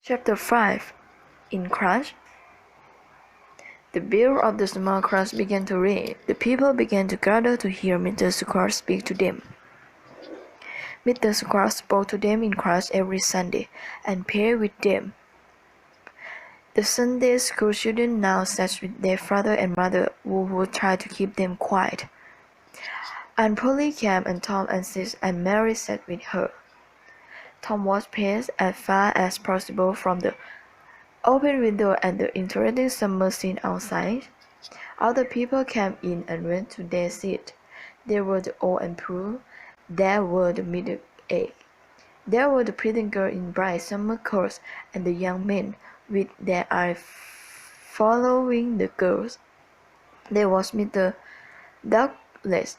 Chapter 5 In Crash. The bell of the small class began to ring. The people began to gather to hear Mr. Square speak to them. Mr. Square spoke to them in class every Sunday, and paired with them. The Sunday school children now sat with their father and mother, who would try to keep them quiet. Aunt Polly came, and Tom and Sis and Mary sat with her. Tom was paced as far as possible from the open window and the interesting summer scene outside. Other people came in and went to their seats. There were the old and poor. There were the middle-aged. There were the pretty girls in bright summer coats and the young men with their eyes following the girls. There was Mr. Douglas,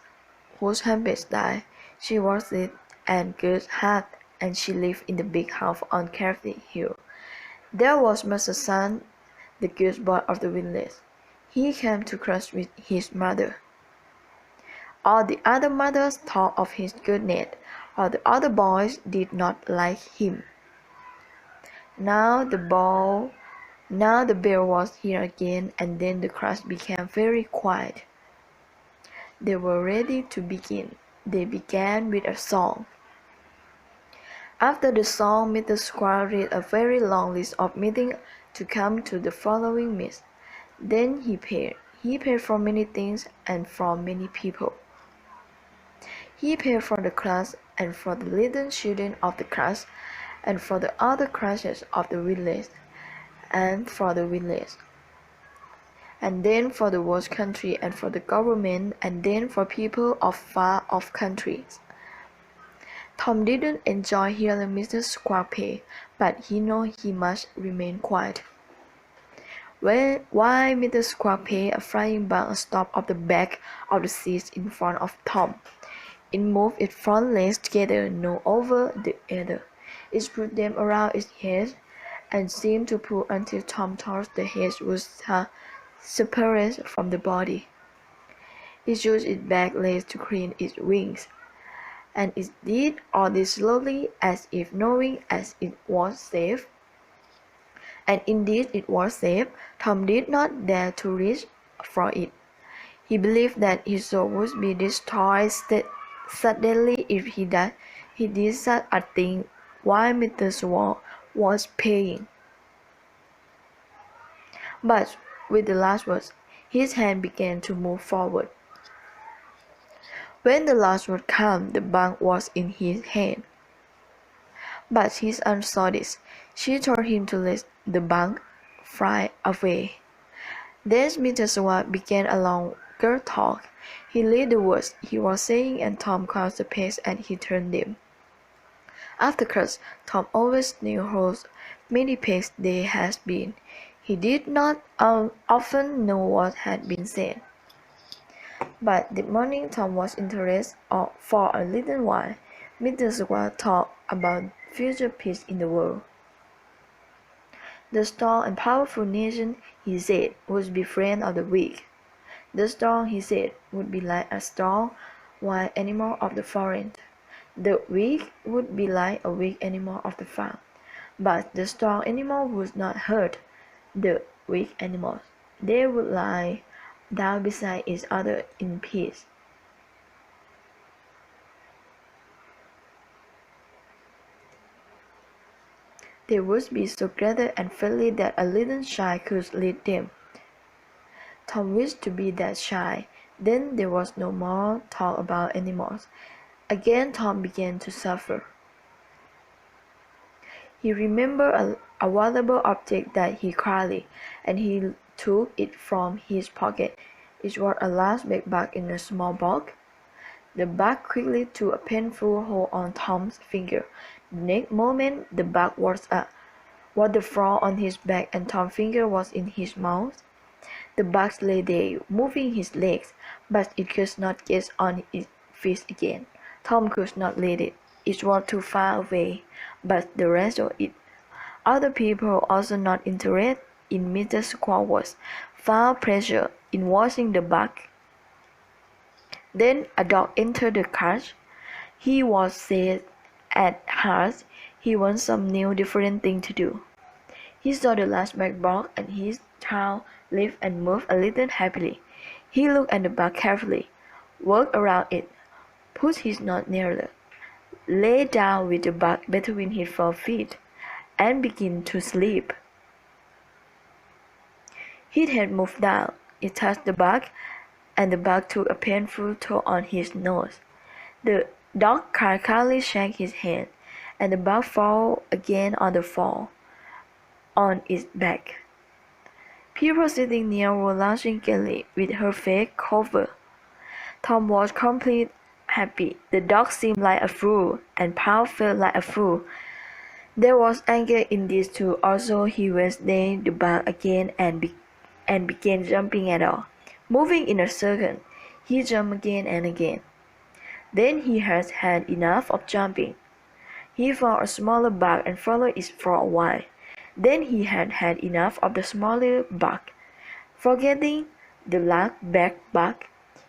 whose husband died. She was it and good hat, and she lived in the big house on Carefree Hill. There was Mr. Son, the good boy of the village. He came to class with his mother. All the other mothers talked of his goodness. All the other boys did not like him. Now the bell was here again, and then the class became very quiet. They were ready to begin. They began with a song. After the song, Mr. Squire read a very long list of meetings to come to the following Miss. Then he paid. He paid for many things and for many people. He paid for the class and for the little children of the class and for the other classes of the village and for the village. And then for the whole country and for the government and then for people of far-off countries. Tom didn't enjoy hearing Mr. Squire pay, but he knew he must remain quiet. While Mr. Squire paid, a flying bug stopped on the back of the seat in front of Tom. It moved its front legs together, one over the other. It put them around its head and seemed to pull until Tom thought the head was separate from the body. It used its back legs to clean its wings, and it did all this slowly, as if knowing as it was safe. And indeed it was safe. Tom did not dare to reach for it. He believed that his soul would be destroyed suddenly if he did such a thing while Mr. Swan was paying. But with the last words, his hand began to move forward. When the last word came, the bug was in his hand. But his aunt saw this. She told him to let the bug fly away. Then Mr. Swan began a longer talk. He read the words he was saying, and Tom caught the pace and he turned them. After class, Tom always knew how many pages there had been. He did not often know what had been said. But that morning Tom was interested for a little while. Mr. Squire talked about future peace in the world. The strong and powerful nation, he said, would be friend of the weak. The strong, he said, would be like a strong, wild animal of the forest. The weak would be like a weak animal of the farm. But the strong animal would not hurt the weak animals. They would lie down beside each other in peace. They would be so gathered and friendly that a little child could lead them. Tom wished to be that child. Then there was no more talk about animals. Again Tom began to suffer. He remembered a valuable object that he carried, and he took it from his pocket. It was a large big bug in a small box. The bug quickly took a painful hold on Tom's finger. The next moment the bug was the floor on his back, and Tom's finger was in his mouth. The bug lay there, moving his legs, but it could not get on its feet again. Tom could not let it. It was too far away, but the rest of it. Other people also not interested in Mr. Squire found pleasure in watching the bug. Then a dog entered the cart. He was sad at heart. He wanted some new different thing to do. He saw the large bag bark, and his tail lift and move a little happily. He looked at the bug carefully, worked around it, put his nose nearer, lay down with the bug between his 4 feet, and began to sleep. His head moved down, it touched the bug, and the bug took a painful toll on his nose. The dog calmly shook his head, and the bug fell again on the floor, on its back. People sitting near were laughing gaily, with her face covered. Tom was completely happy. The dog seemed like a fool, and Paul felt like a fool. There was anger in this too. Also, he was near the bug again and began jumping at all. Moving in a circle, he jumped again and again. Then he had had enough of jumping. He found a smaller bug and followed it for a while. Then he had had enough of the smaller bug. Forgetting the large black bug,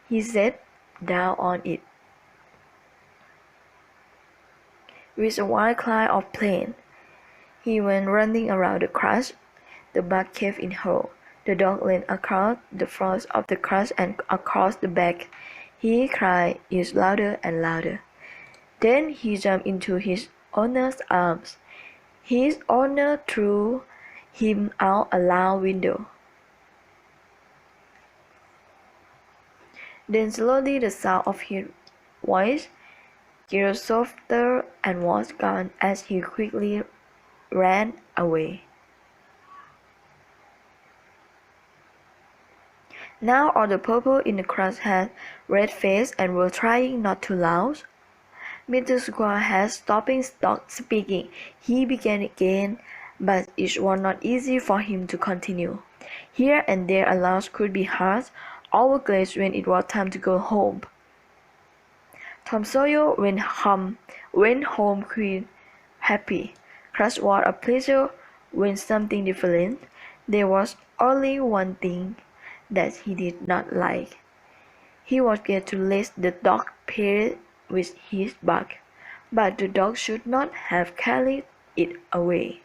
he sat down on it. With a wild cry of pain, he went running around the crush. The bug caved in whole. The dog leaned across the front of the crush and across the back. He cried it louder and louder. Then he jumped into his owner's arms. His owner threw him out a loud window. Then slowly the sound of his voice grew softer and was gone as he quickly ran away. Now all the people in the crowd had red faces and were trying not to laugh. Mr. Squirrel had stopped speaking. He began again, but it was not easy for him to continue. Here and there a laugh could be heard, all glad when it was time to go home. Tom Sawyer went home quite happy. Crush was a pleasure when something different. There was only one thing that he did not like. He was glad to let the dog play with his bug, but the dog should not have carried it away.